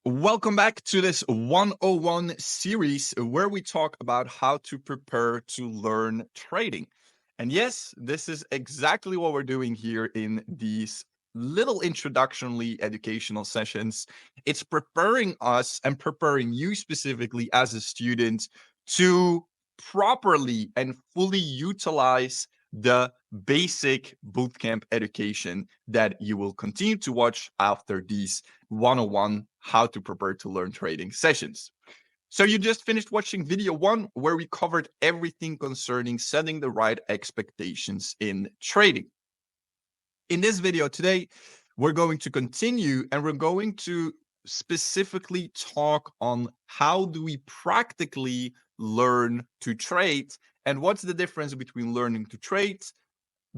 Welcome back to this 101 series where we talk about how to prepare to learn trading. And yes, this is exactly what we're doing here in these little introductionally educational sessions. It's preparing us and preparing you specifically as a student to properly and fully utilize the basic bootcamp education that you will continue to watch after these 101 how to prepare to learn trading sessions. So you just finished watching video 1 where we covered everything concerning setting the right expectations in trading. In this video today, we're going to continue and we're going to specifically talk on how do we practically learn to trade and what's the difference between learning to trade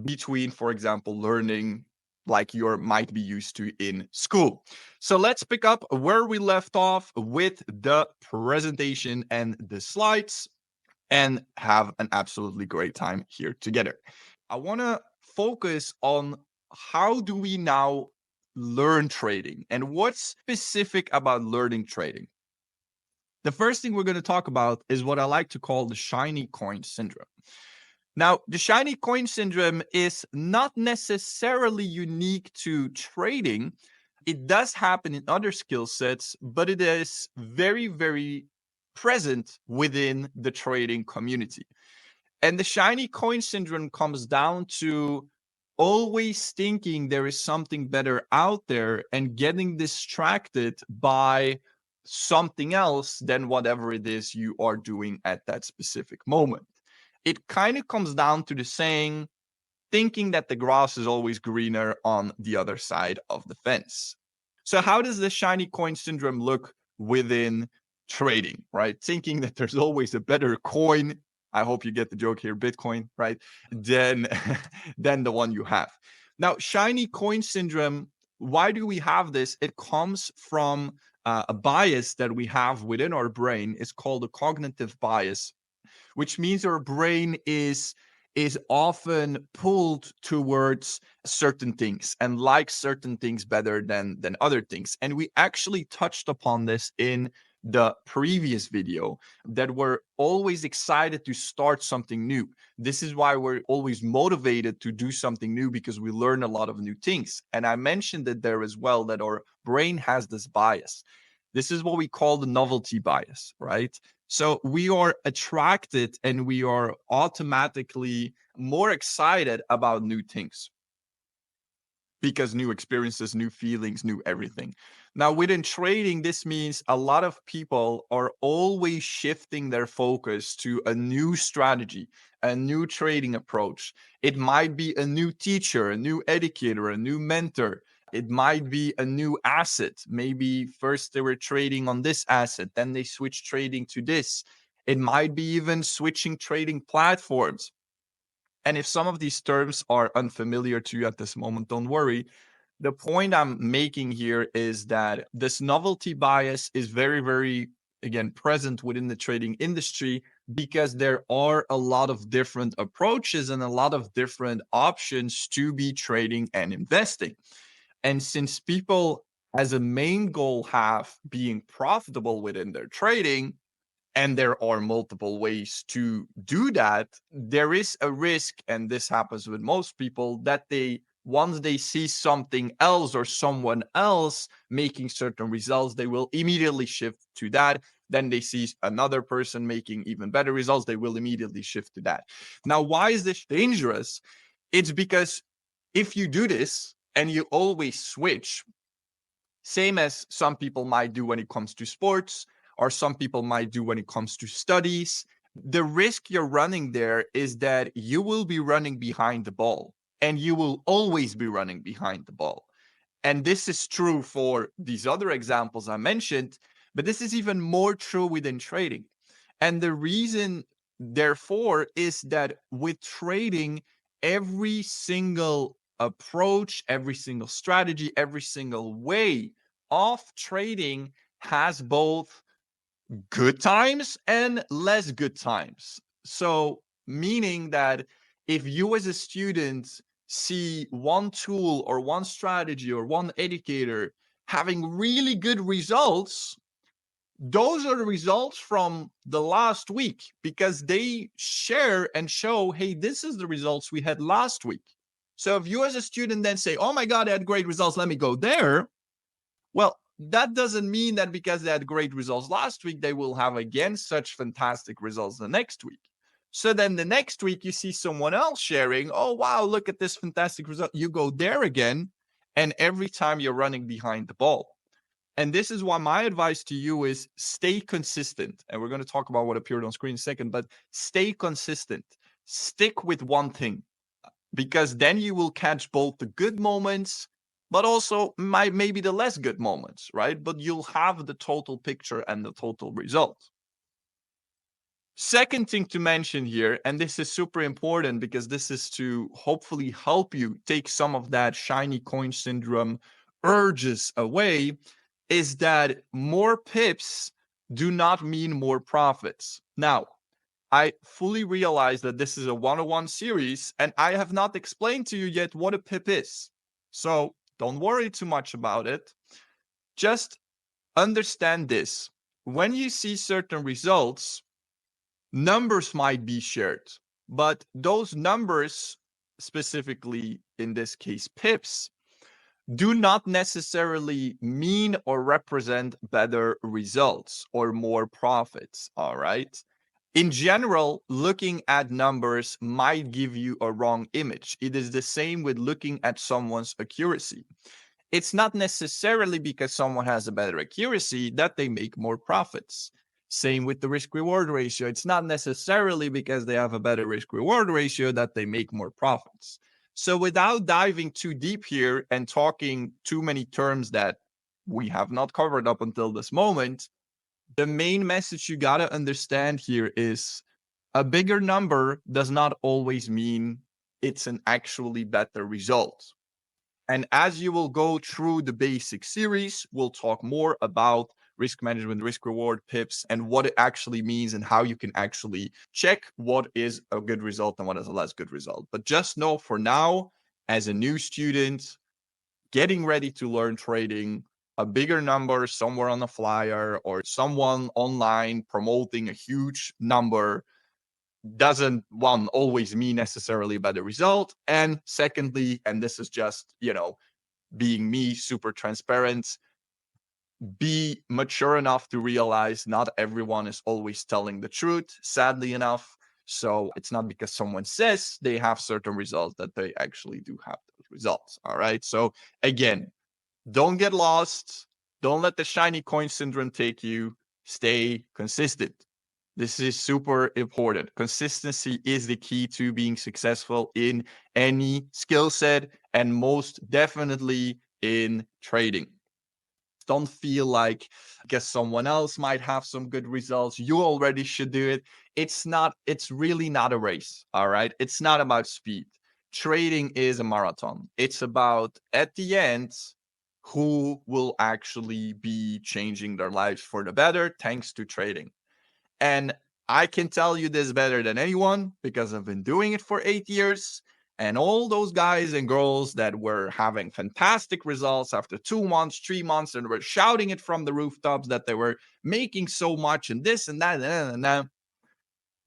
between, for example, learning like you might be used to in school. So let's pick up where we left off with the presentation and the slides and have an absolutely great time here together. I want to focus on how do we now learn trading and what's specific about learning trading. The first thing we're going to talk about is what I like to call the shiny coin syndrome. Now, the shiny coin syndrome is not necessarily unique to trading. It does happen in other skill sets, but it is very, very present within the trading community. And the shiny coin syndrome comes down to always thinking there is something better out there and getting distracted by something else than whatever it is you are doing at that specific moment. It kind of comes down to the saying, thinking that the grass is always greener on the other side of the fence. So, how does the shiny coin syndrome look within trading, right? Thinking that there's always a better coin. I hope you get the joke here, Bitcoin, right? Than, than the one you have. Now, shiny coin syndrome, why do we have this? It comes from a bias that we have within our brain. It's called a cognitive bias, which means our brain is often pulled towards certain things and likes certain things better than other things. And we actually touched upon this in the previous video, that we're always excited to start something new. This is why we're always motivated to do something new, because we learn a lot of new things. And I mentioned it there as well, that our brain has this bias. This is what we call the novelty bias, right? So we are attracted and we are automatically more excited about new things because new experiences, new feelings, new everything. Now, within trading, this means a lot of people are always shifting their focus to a new strategy, a new trading approach. It might be a new teacher, a new educator, a new mentor. It might be a new asset. Maybe first they were trading on this asset, then they switched trading to this. It might be even switching trading platforms. And if some of these terms are unfamiliar to you at this moment, don't worry. The point I'm making here is that this novelty bias is very, very, again, present within the trading industry, because there are a lot of different approaches and a lot of different options to be trading and investing. And since people as a main goal have being profitable within their trading, and there are multiple ways to do that, there is a risk, and this happens with most people, that they, once they see something else or someone else making certain results, they will immediately shift to that. Then they see another person making even better results, they will immediately shift to that. Now, why is this dangerous? It's because if you do this and you always switch, same as some people might do when it comes to sports, or some people might do when it comes to studies, the risk you're running there is that you will be running behind the ball, and you will always be running behind the ball. And this is true for these other examples I mentioned, but this is even more true within trading. And the reason, therefore, is that with trading, every single approach, every single strategy, every single way of trading has both good times and less good times. So, meaning that if you as a student see one tool or one strategy or one educator having really good results, those are the results from the last week because they share and show, hey, this is the results we had last week. So if you as a student then say, oh my God, I had great results, let me go there. Well, that doesn't mean that because they had great results last week, they will have again such fantastic results the next week. So then the next week you see someone else sharing, oh wow, look at this fantastic result. You go there again, and every time you're running behind the ball. And this is why my advice to you is stay consistent. And we're going to talk about what appeared on screen in a second, but stay consistent. Stick with one thing because then you will catch both the good moments, but also maybe the less good moments, right? But you'll have the total picture and the total result. Second thing to mention here, and this is super important because this is to hopefully help you take some of that shiny coin syndrome urges away, is that more pips do not mean more profits. Now, I fully realize that this is a 101 series and I have not explained to you yet what a pip is. So don't worry too much about it. Just understand this. When you see certain results, numbers might be shared, but those numbers, specifically in this case pips, do not necessarily mean or represent better results or more profits, all right? In general, looking at numbers might give you a wrong image. It is the same with looking at someone's accuracy. It's not necessarily because someone has a better accuracy that they make more profits. Same with the risk reward ratio. It's not necessarily because they have a better risk reward ratio that they make more profits. So, without diving too deep here and talking too many terms that we have not covered up until this moment, the main message you got to understand here is a bigger number does not always mean it's an actually better result. And as you will go through the basic series, we'll talk more about risk management, risk reward, pips, and what it actually means and how you can actually check what is a good result and what is a less good result. But just know for now, as a new student, getting ready to learn trading, a bigger number somewhere on a flyer or someone online promoting a huge number doesn't one always mean necessarily a better result. And secondly, and this is just, being me, super transparent, be mature enough to realize not everyone is always telling the truth, sadly enough. So it's not because someone says they have certain results that they actually do have those results. All right. So again, don't get lost. Don't let the shiny coin syndrome take you. Stay consistent. This is super important. Consistency is the key to being successful in any skill set and most definitely in trading. Don't feel like guess someone else might have some good results. You already should do it. It's really not a race. All right. It's not about speed. Trading is a marathon. It's about at the end who will actually be changing their lives for the better thanks to trading. And I can tell you this better than anyone because I've been doing it for 8 years. And all those guys and girls that were having fantastic results after 2 months, 3 months, and were shouting it from the rooftops that they were making so much and this and that and that.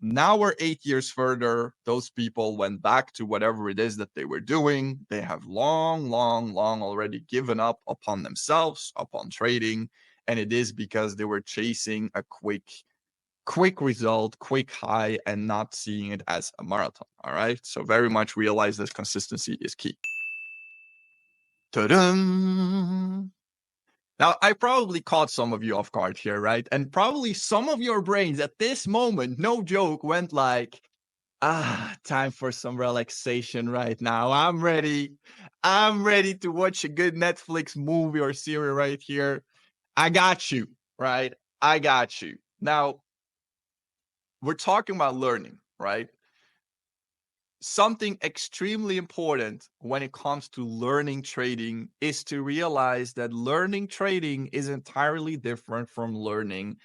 Now we're 8 years further. Those people went back to whatever it is that they were doing. They have long, long, long already given up upon themselves, upon trading. And it is because they were chasing a quick result, quick high, and not seeing it as a marathon. All right. So very much realize that consistency is key. Ta-da! Now, I probably caught some of you off guard here, right? And probably some of your brains at this moment, no joke, went like, time for some relaxation right now. I'm ready. I'm ready to watch a good Netflix movie or series right here. I got you, right? I got you. Now, we're talking about learning, right? Something extremely important when it comes to learning trading is to realize that learning trading is entirely different from learning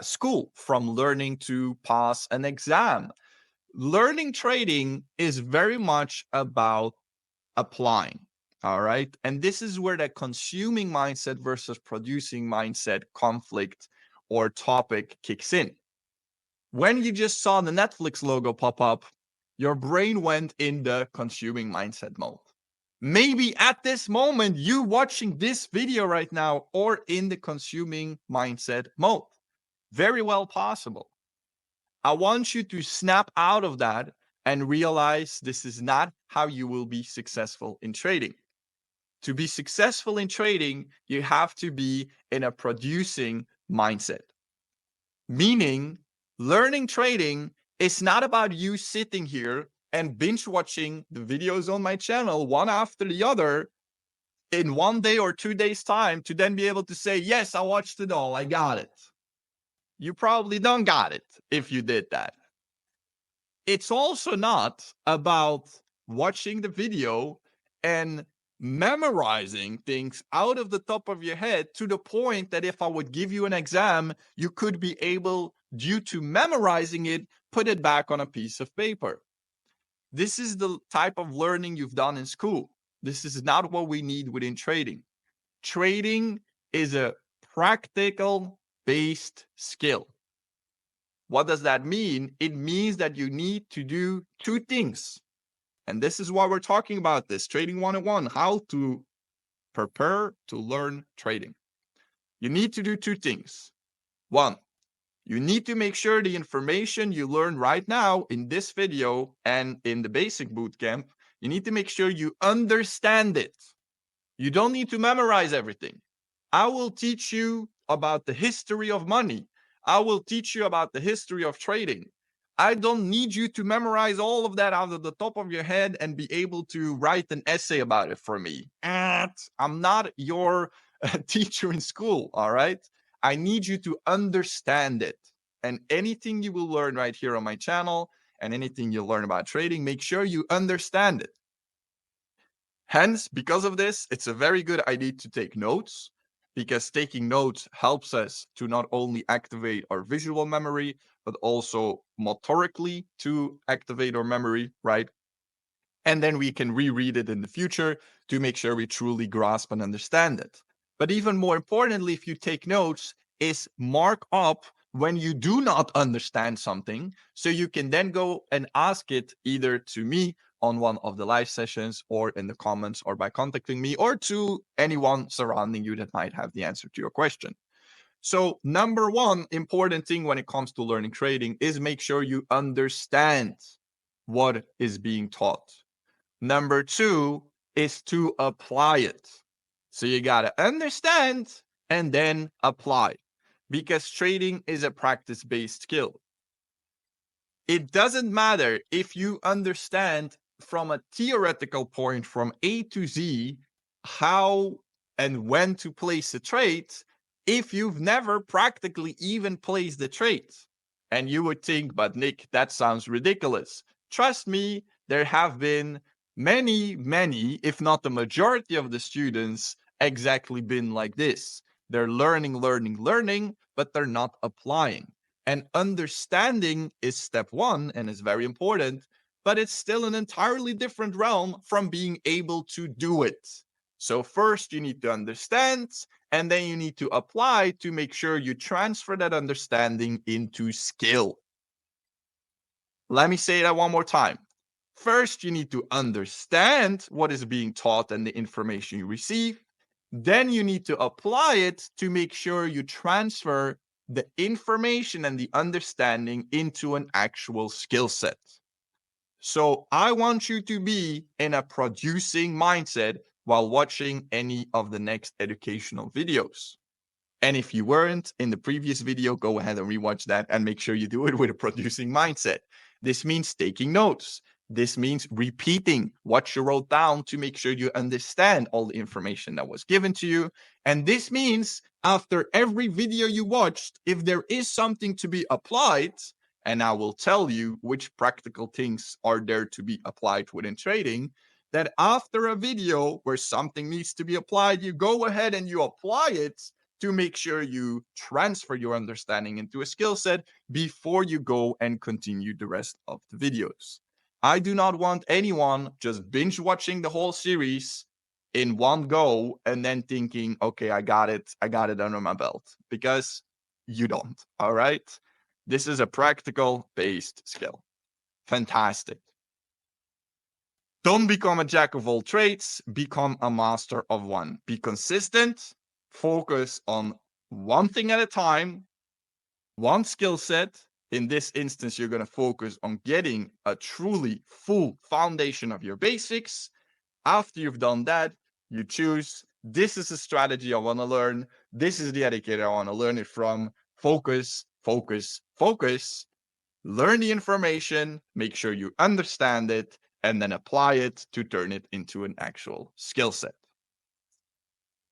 school, from learning to pass an exam. Learning trading is very much about applying. All right. And this is where that consuming mindset versus producing mindset conflict or topic kicks in. When you just saw the Netflix logo pop up, your brain went in the consuming mindset mode. Maybe at this moment, you watching this video right now or in the consuming mindset mode. Very well possible. I want you to snap out of that and realize this is not how you will be successful in trading. To be successful in trading, you have to be in a producing mindset. Meaning, learning trading is not about you sitting here and binge watching the videos on my channel one after the other in 1 day or 2 days time to then be able to say, yes, I watched it all, I got it. You probably don't got it if you did that. It's also not about watching the video and memorizing things out of the top of your head to the point that if I would give you an exam, you could be able, due to memorizing it, put it back on a piece of paper. This is the type of learning you've done in school. This is not what we need within trading. Trading is a practical based skill. What does that mean? It means that you need to do two things. And this is why we're talking about this Trading 101, how to prepare to learn trading. You need to do two things. One, you need to make sure the information you learn right now in this video and in the basic bootcamp, you need to make sure you understand it. You don't need to memorize everything. I will teach you about the history of money. I will teach you about the history of trading. I don't need you to memorize all of that out of the top of your head and be able to write an essay about it for me. I'm not your teacher in school, all right? I need you to understand it. And anything you will learn right here on my channel and anything you learn about trading, make sure you understand it. Hence, because of this, it's a very good idea to take notes, because taking notes helps us to not only activate our visual memory, but also motorically to activate our memory, right? And then we can reread it in the future to make sure we truly grasp and understand it. But even more importantly, if you take notes, is mark up when you do not understand something, so you can then go and ask it either to me on one of the live sessions or in the comments or by contacting me or to anyone surrounding you that might have the answer to your question. So number one important thing when it comes to learning trading is make sure you understand what is being taught. Number two is to apply it. So you got to understand and then apply, because trading is a practice-based skill. It doesn't matter if you understand from a theoretical point from A to Z how and when to place a trade if you've never practically even placed the trade. And you would think, but Nick, that sounds ridiculous. Trust me, there have been many, if not the majority of the students exactly been like this. They're learning, but they're not applying. And understanding is step one and is very important, but it's still an entirely different realm from being able to do it. So first you need to understand, and then you need to apply to make sure you transfer that understanding into skill. Let me say that one more time. First, you need to understand what is being taught and the information you receive. Then you need to apply it to make sure you transfer the information and the understanding into an actual skill set. So I want you to be in a producing mindset while watching any of the next educational videos. And if you weren't in the previous video, go ahead and rewatch that and make sure you do it with a producing mindset. This means taking notes. This means repeating what you wrote down to make sure you understand all the information that was given to you. And this means after every video you watched, if there is something to be applied, and I will tell you which practical things are there to be applied within trading, that after a video where something needs to be applied, you go ahead and you apply it to make sure you transfer your understanding into a skill set before you go and continue the rest of the videos. I do not want anyone just binge watching the whole series in one go and then thinking, okay, I got it under my belt, because you don't. All right. This is a practical based skill. Fantastic. Don't become a jack of all trades, become a master of one. Be consistent, focus on one thing at a time, one skill set. In this instance, you're going to focus on getting a truly full foundation of your basics. After you've done that, you choose, this is a strategy I want to learn. This is the educator I want to learn it from. Focus, focus, focus. Learn the information, make sure you understand it, and then apply it to turn it into an actual skill set.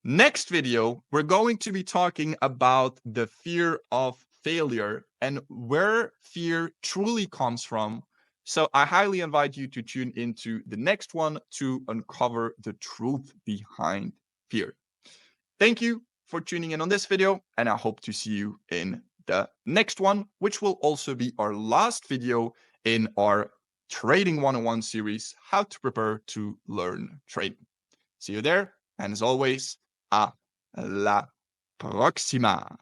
Next video, we're going to be talking about the fear of failure and where fear truly comes from. So I highly invite you to tune into the next one to uncover the truth behind fear. Thank you for tuning in on this video, and I hope to see you in the next one, which will also be our last video in our Trading 101 series, how to prepare to learn trading. See you there, and as always, a la próxima.